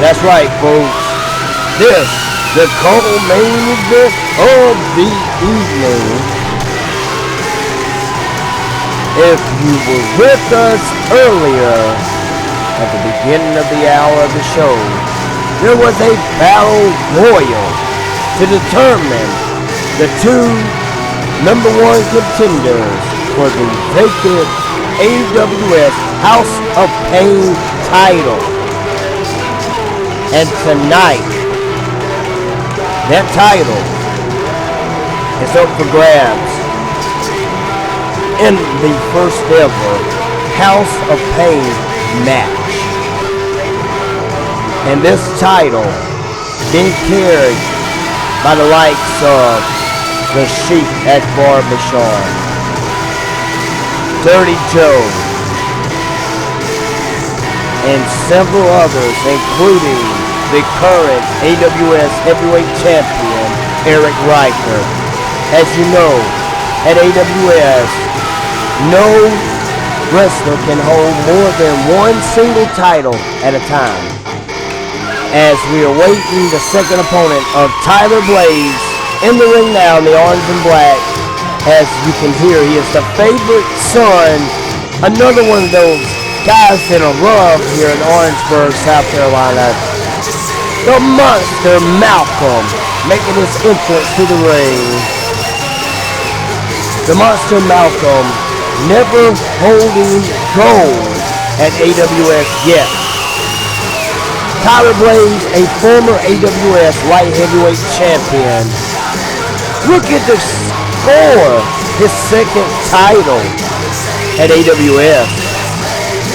That's right, folks. This, the main event of the evening. If you were with us earlier, at the beginning of the hour of the show, there was a battle royal to determine the two number one contenders for the vacant AWS House of Pain title. And tonight, that title is up for grabs in the first ever House of Pain match. And this title being carried by the likes of the Sheik Akbar Bashar, Dirty Joe, and several others, including the current AWS Heavyweight Champion, Eric Riker. As you know, at AWS, no wrestler can hold more than one single title at a time. As we are waiting the second opponent of Tyler Blaze in the ring now in the orange and black. As you can hear, he is the favorite son, another one of those guys that are loved here in Orangeburg, South Carolina. The monster Malcolm making his entrance to the ring. The monster Malcolm never holding gold at AWS yet. Tyler Blaze, a former AWS light heavyweight champion, looking to score his second title at AWS.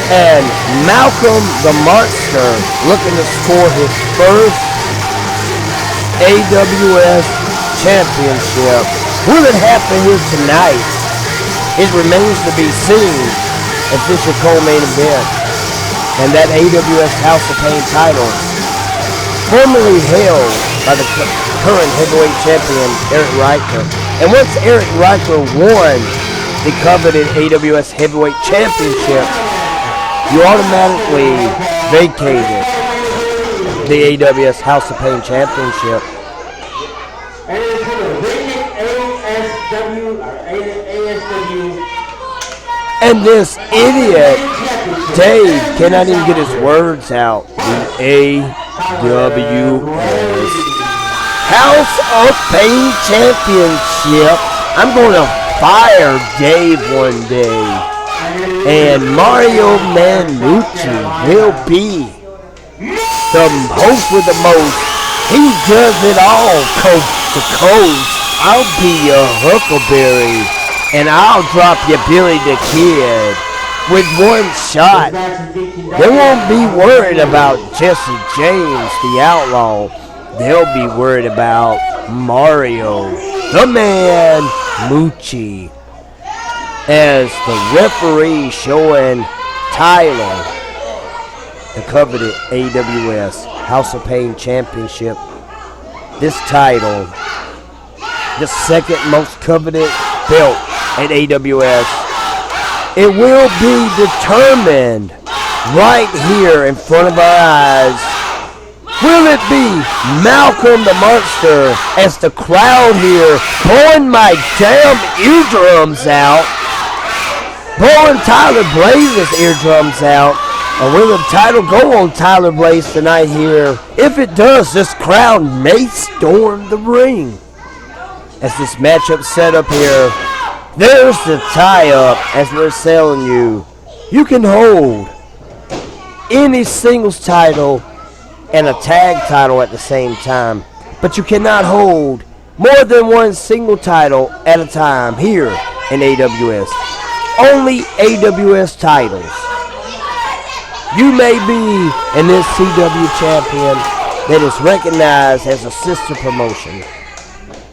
And Malcolm the Monster looking to score his first AWS championship. Will it happen here tonight? It remains to be seen if this is your co-main event. And that AWS House of Pain title, formerly held by the current heavyweight champion, Eric Riker. And once Eric Riker won the coveted AWS Heavyweight Championship, you automatically vacated the AWS House of Pain Championship. And this idiot, Dave, cannot even get his words out. The AWS House of Pain Championship. I'm going to fire Dave one day. And Mario Manucci will be the host with the most. He does it all, coast to coast. I'll be your Huckleberry, and I'll drop your Billy the Kid with one shot. They won't be worried about Jesse James, the Outlaw. They'll be worried about Mario, the Man Mucci, as the referee showing Tyler the coveted AWS House of Pain Championship. This title, the second most coveted belt at AWS, it will be determined right here in front of our eyes. Will it be Malcolm the Monster, as the crowd here blowing my damn eardrums out, blowing Tyler Blaze's eardrums out? Or will the title go on Tyler Blaze tonight here? If it does, this crowd may storm the ring. As this matchup set up here, there's the tie-up as we're telling you. You can hold any singles title and a tag title at the same time, but you cannot hold more than one single title at a time here in AWS. Only AWS titles. You may be an SCW champion that is recognized as a sister promotion.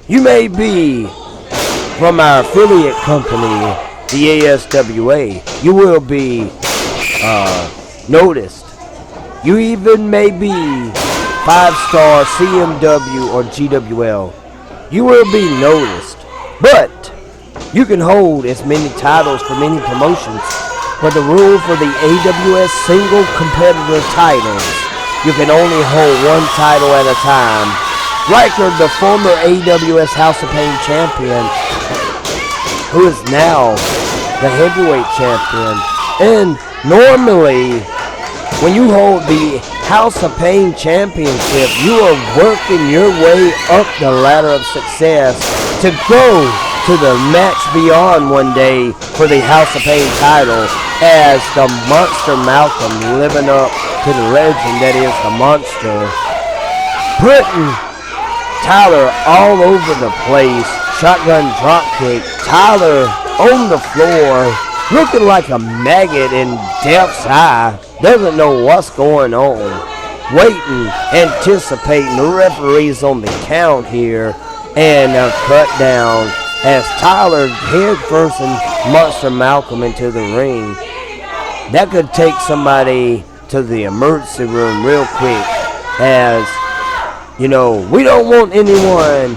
You may be from our affiliate company, the ASWA. You will be noticed. You even may be 5-star CMW or GWL. You will be noticed. But you can hold as many titles from any promotions. But the rule for the AWS single competitor titles you can only hold one title at a time. Riker, the former AWS House of Pain champion, who is now the heavyweight champion. And normally, when you hold the House of Pain championship, you are working your way up the ladder of success to go to the match beyond one day for the House of Pain title, as the Monster Malcolm, living up to the legend that is the Monster, putting Tyler all over the place. Shotgun dropkick. Tyler on the floor, looking like a maggot in death's eye. Doesn't know what's going on. Waiting, anticipating. The referee's on the count here. And a cut down as Tyler head first and Monster Malcolm into the ring. That could take somebody to the emergency room real quick, as you know, we don't want anyone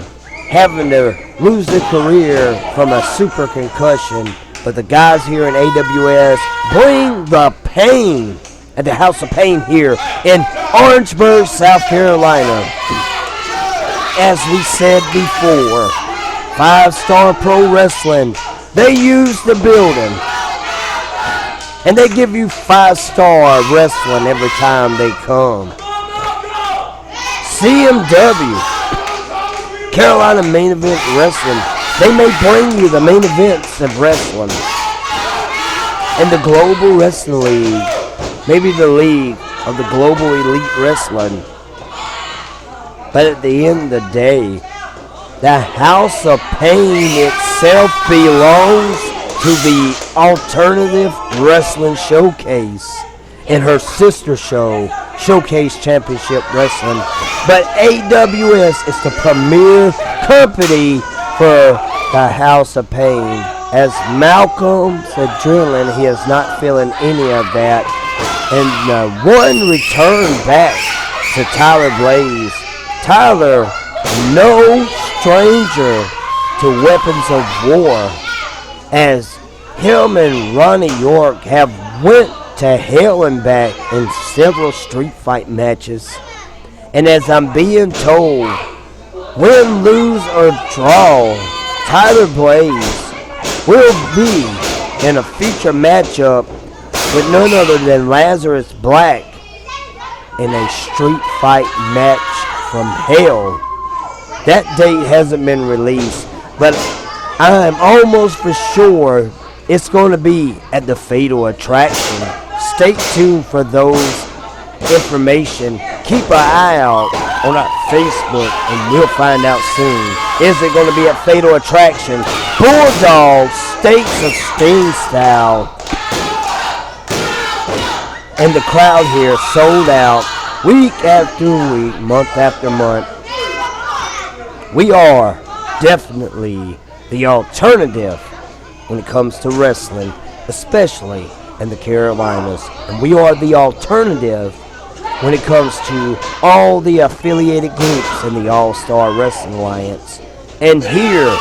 having to lose their career from a super concussion. But the guys here in AWS bring the pain at the House of Pain here in Orangeburg, South Carolina. As we said before, 5-Star Pro Wrestling, they use the building. And they give you 5-star wrestling every time they come. CMW, Carolina Main Event Wrestling. They may bring you the main events of wrestling. And the Global Wrestling League, maybe the league of the Global Elite Wrestling. But at the end of the day, the House of Pain itself belongs to the Alternative Wrestling Showcase and her sister show, Showcase Championship Wrestling. But AWS is the premier company for the House of Pain. As Malcolm's adrenaline, he is not feeling any of that. And one return back to Tyler Blaze. Tyler, no stranger to weapons of war, as him and Ronnie York have went to hell and back in several street fight matches. And as I'm being told, win, lose, or draw, Tyler Blaze will be in a future matchup with none other than Lazarus Black in a street fight match from hell. That date hasn't been released, but I'm almost for sure it's going to be at the Fatal Attraction. Stay tuned for those information. Keep an eye out on our Facebook and we'll find out soon. Is it going to be at Fatal Attraction? Bulldog Stakes of Sting style. And the crowd here sold out week after week, month after month. We are definitely the alternative when it comes to wrestling, especially in the Carolinas. And we are the alternative when it comes to all the affiliated groups in the All-Star Wrestling Alliance. And here,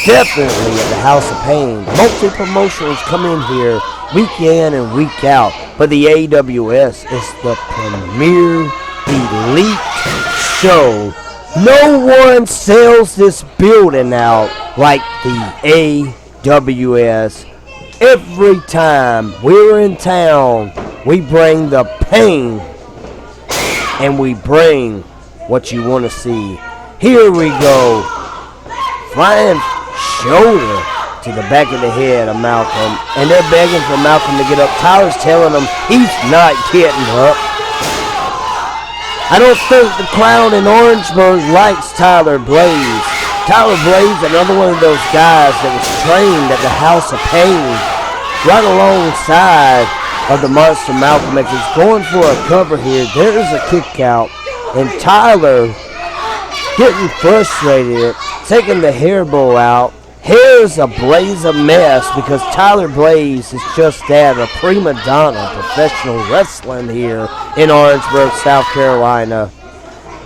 definitely at the House of Pain, multi-promotions come in here week in and week out. But the AWS is the premier elite show. No one sells this building out like the AWS. Every time we're in town, we bring the pain and we bring what you want to see. Here we go. Flying shoulder to the back of the head of Malcolm. And they're begging for Malcolm to get up. Tyler's telling them he's not getting up. I don't think the crowd in Orangeburg likes Tyler Blaze. Tyler Blaze, another one of those guys that was trained at the House of Pain, right alongside of the Monster Malcolm. As he's going for a cover here, there's a kick out. And Tyler getting frustrated, taking the hair bow out. Here's a blaze of mess because Tyler Blaze is just that, a prima donna professional wrestling here in Orangeburg, South Carolina.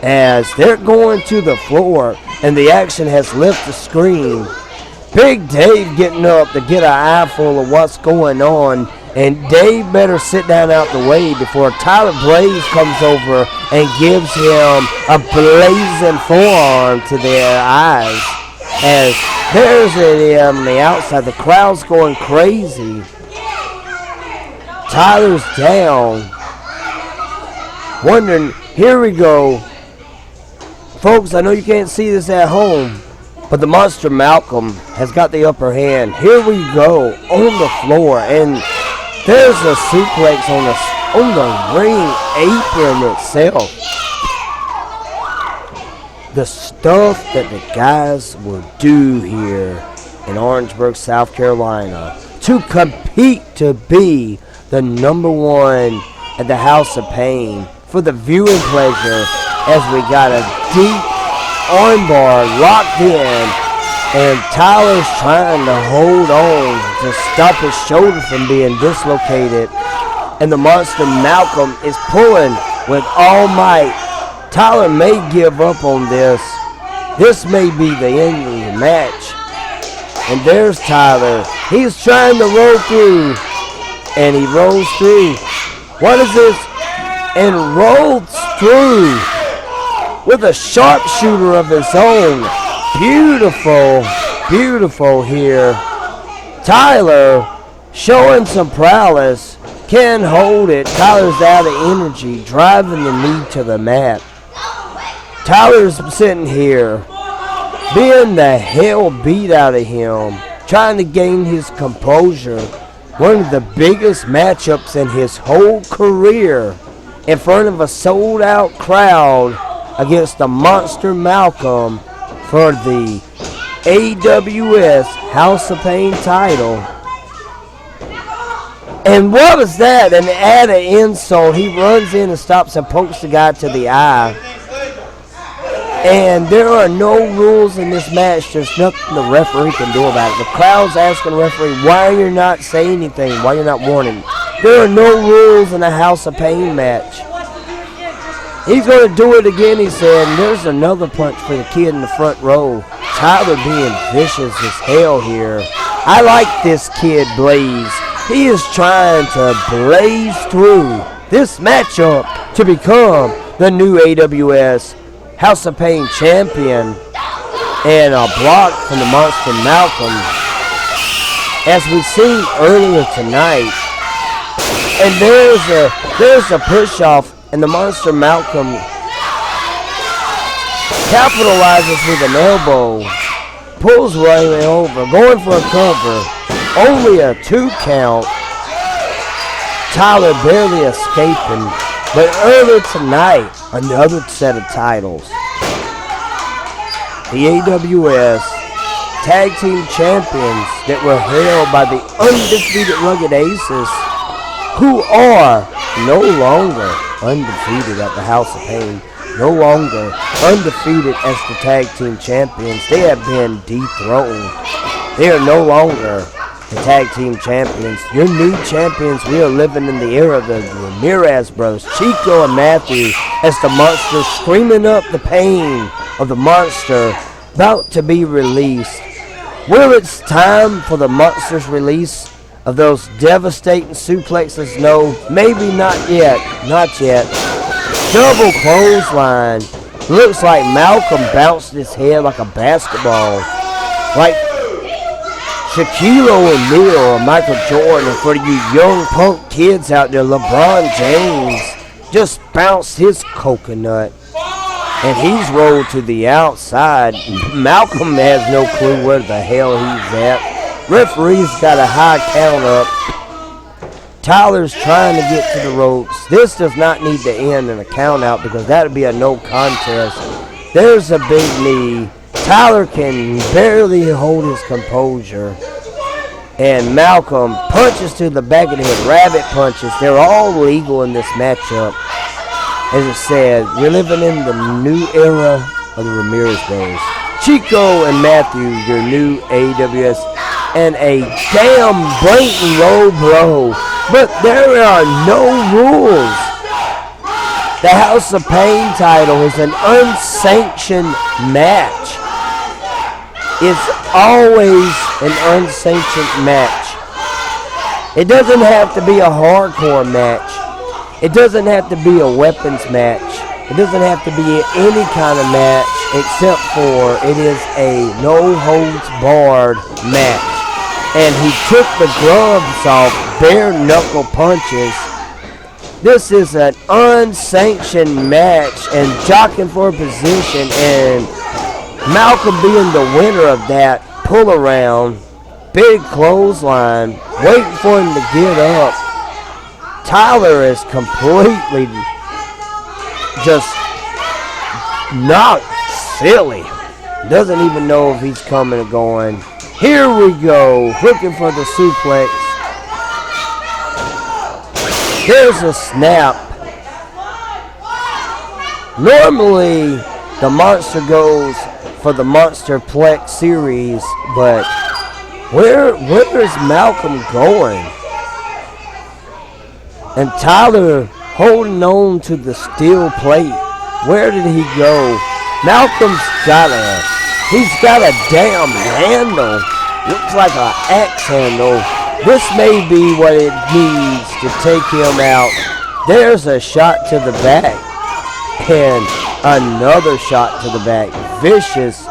As they're going to the floor and the action has left the screen. Big Dave getting up to get an eyeful of what's going on And Dave better sit down out the way before Tyler Blaze comes over and gives him a blazing forearm to their eyes. As there's it on the outside, the crowd's going crazy. Tyler's down. Wondering, here we go. Folks, I know you can't see this at home, but the monster Malcolm has got the upper hand. Here we go on the floor, and there's a suplex on the ring apron itself. The stuff that the guys will do here in Orangeburg, South Carolina to compete to be the number one at the House of Pain for the viewing pleasure, as we got a deep armbar locked in, and Tyler's trying to hold on to stop his shoulder from being dislocated, and the monster Malcolm is pulling with all might. Tyler may give up on this. This may be the end of the match. And there's Tyler. He's trying to roll through, and he rolls through. What is this? And rolls through with a sharpshooter of his own. Beautiful, beautiful here. Tyler showing some prowess. Can hold it. Tyler's out of energy, driving the knee to the mat. Tyler's sitting here, being the hell beat out of him, trying to gain his composure. One of the biggest matchups in his whole career, in front of a sold-out crowd, against the monster Malcolm for the AWS House of Pain title. And what was that? An added insult. He runs in and stops and pokes the guy to the eye. And there are no rules in this match. There's nothing the referee can do about it. The crowd's asking the referee, why you're not saying anything? Why you're not warning? There are no rules in a House of Pain match. He's going to do it again, he said. And there's another punch for the kid in the front row. Tyler being vicious as hell here. I like this kid, Blaze. He is trying to blaze through this matchup to become the new AWS House of Pain champion, and a block from the monster Malcolm, as we seen earlier tonight. And there's a push off, and the monster Malcolm capitalizes with an elbow, pulls Ray over, going for a cover, only a 2 count. Tyler barely escaping. But earlier tonight, another set of titles. The AWS Tag Team Champions that were held by the undefeated Rugged Aces, who are no longer undefeated at the House of Pain, no longer undefeated as the Tag Team Champions. They have been dethroned. They are no longer the Tag Team Champions. Your new champions. We are living in the era of the Ramirez brothers, Chico and Matthew, as the monster screaming up the pain of the monster about to be released. Will it's time for the monster's release of those devastating suplexes? No, maybe not yet. Not yet. Double clothesline. Looks like Malcolm bounced his head like a basketball. Like Shaquille O'Neal or Michael Jordan. And for you young punk kids out there, LeBron James just bounced his coconut. And he's rolled to the outside. Malcolm has no clue where the hell he's at. Referee's got a high count up. Tyler's trying to get to the ropes. This does not need to end in a count out because that would be a no contest. There's a big knee. Tyler can barely hold his composure. And Malcolm punches to the back of the head. Rabbit punches. They're all legal in this matchup. As it said, we're living in the new era of the Ramirez brothers. Chico and Matthew, your new AWS, and a damn blatant low blow. But there are no rules. The House of Pain title is an unsanctioned match. It's always an unsanctioned match. It doesn't have to be a hardcore match. It doesn't have to be a weapons match. It doesn't have to be any kind of match except for it is a no-holds-barred match. And he took the gloves off, bare-knuckle punches. This is an unsanctioned match and jockeying for a position, and Malcolm being the winner of that pull around, big clothesline, waiting for him to get up. Tyler is completely just knocked silly. Doesn't even know if he's coming or going. Here we go, looking for the suplex. There's a snap. Normally, the Monster goes for the Monsterplex series, but where is Malcolm going? And Tyler holding on to the steel plate. Where did he go? Malcolm's got a damn handle. Looks like an axe handle. This may be what it needs to take him out. There's a shot to the back. And another shot to the back. Vicious.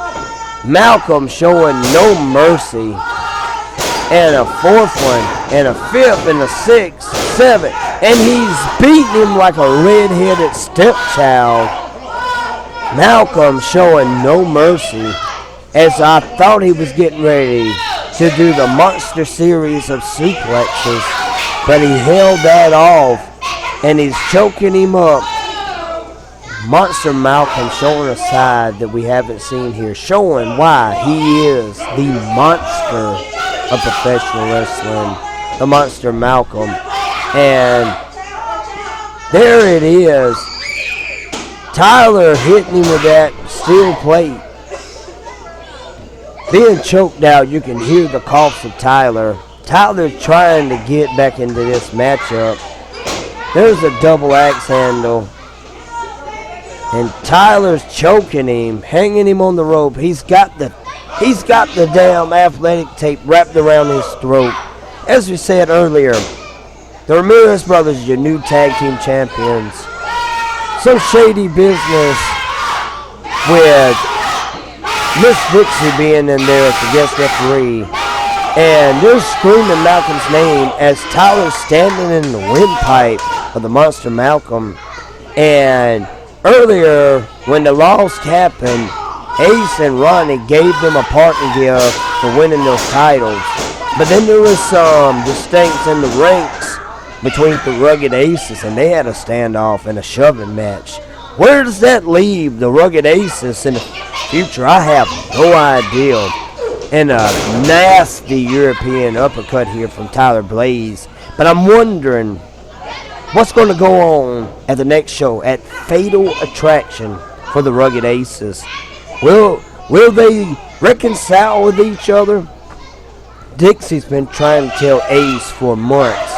Malcolm showing no mercy. And a fourth one. And a fifth and a sixth. Seventh. And he's beating him like a red-headed stepchild. Malcolm showing no mercy. As I thought he was getting ready to do the Monster series of suplexes, but he held that off, and he's choking him up. Monster Malcolm showing a side that we haven't seen here, showing why he is the monster of professional wrestling, the Monster Malcolm. And there it is. Tyler hitting him with that steel plate. Being choked out, you can hear the coughs of Tyler. Tyler trying to get back into this matchup. There's a double axe handle. And Tyler's choking him, hanging him on the rope. He's got the damn athletic tape wrapped around his throat. As we said earlier, the Ramirez brothers, your new tag team champions. Some shady business with Miss Dixie being in there as the guest referee. And they're screaming Malcolm's name as Tyler's standing in the windpipe of the Monster Malcolm. And earlier, when the loss happened, Ace and Ronnie gave them a partner gift for winning those titles. But then there was some distincts in the ranks between the Rugged Aces, and they had a standoff and a shoving match. Where does that leave the Rugged Aces in the future? I have no idea. And a nasty European uppercut here from Tyler Blaze. But I'm wondering what's going to go on at the next show at Fatal Attraction for the Rugged Aces. Will they reconcile with each other? Dixie's been trying to tell Ace for months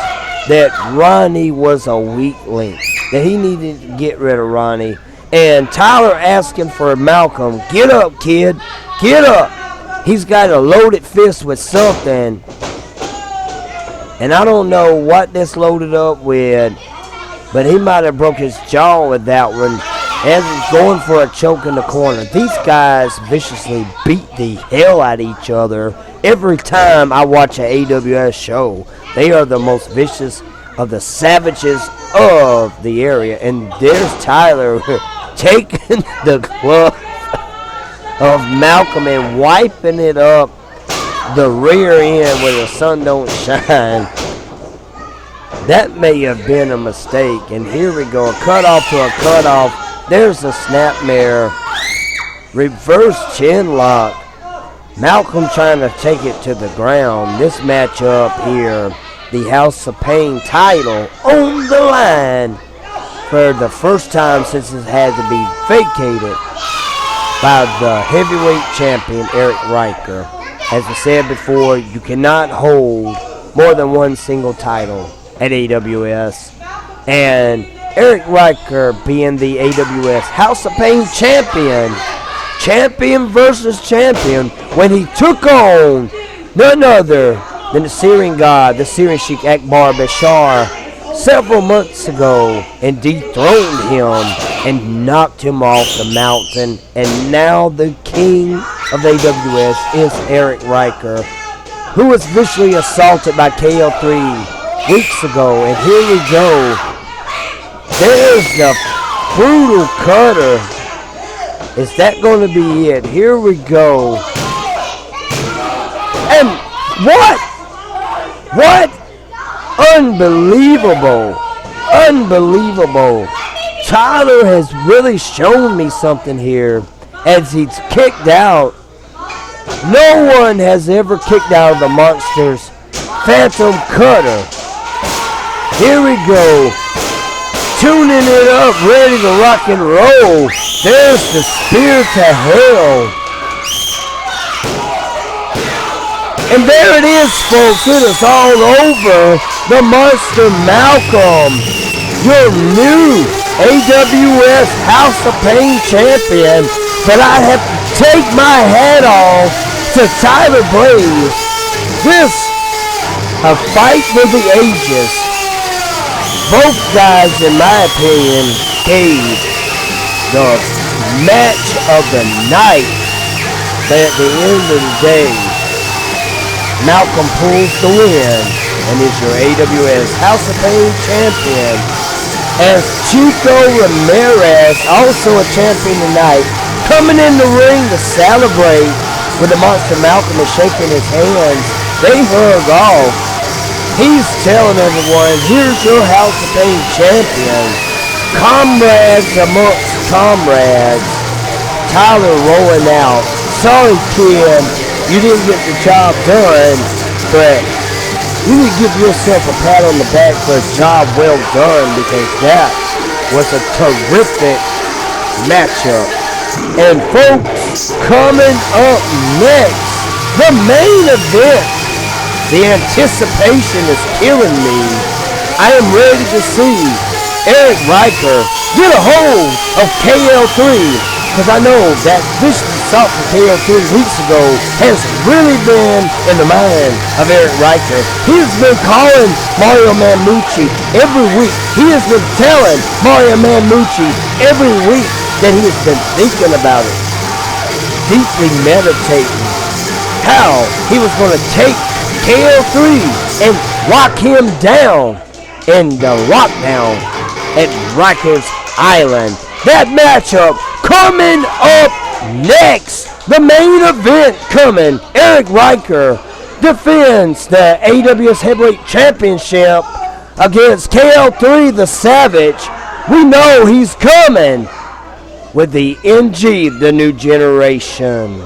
that Ronnie was a weak link, that he needed to get rid of Ronnie. And Tyler asking for Malcolm, get up, kid, get up. He's got a loaded fist with something. And I don't know what this loaded up with, but he might have broke his jaw with that one. And he's going for a choke in the corner. These guys viciously beat the hell out of each other every time I watch an AWS show. They are the most vicious of the savages of the area. And there's Tyler taking the glove of Malcolm and wiping it up the rear end where the sun don't shine. That may have been a mistake. And here we go, a cutoff to a cutoff. There's a snapmare. Reverse chin lock. Malcolm trying to take it to the ground. This matchup here, the House of Pain title on the line for the first time since it had to be vacated by the heavyweight champion Eric Riker. As we said before, you cannot hold more than one single title at AWS. And Eric Riker being the AWS House of Pain champion. Champion versus champion when he took on none other Then the Syrian god, the Syrian Sheikh Akbar Bashar, several months ago, and dethroned him and knocked him off the mountain. And now the king of AWS is Eric Riker, who was vicious assaulted by KL3 weeks ago. And here we go. There's the brutal cutter. Is that going to be it? Here we go. And what? What? Unbelievable. Unbelievable. Tyler has really shown me something here as he's kicked out. No one has ever kicked out of the Monsters Phantom Cutter. Here we go. Tuning it up, ready to rock and roll. There's the Spear to Hell. And there it is, folks. It is all over. The Monster Malcolm, your new AWS House of Pain champion. But I have to take my hat off to Tyler Blaze. This, a fight for the ages. Both guys, in my opinion, gave the match of the night. But at the end of the day, Malcolm pulls the win and is your AWS House of Pain champion. As Chico Ramirez, also a champion tonight, coming in the ring to celebrate with the Monster Malcolm and shaking his hands. They hug off. He's telling everyone, here's your House of Pain champion. Comrades amongst comrades. Tyler rolling out. Sorry, kid, you didn't get the job done, but you need to give yourself a pat on the back for a job well done, because that was a terrific matchup. And folks, coming up next, the main event. The anticipation is killing me. I am ready to see Eric Riker get a hold of KL3, because I know that vicious assault from KL3 weeks ago has really been in the mind of Eric Riker. He has been calling Mario Manucci every week. He has been telling Mario Manucci every week that he has been thinking about it, deeply meditating how he was going to take KL3 and lock him down in the lockdown at Rikers Island. That matchup coming up next. The main event coming. Eric Riker defends the AWS Heavyweight Championship against KL3 the Savage. We know he's coming with the NG, the new generation.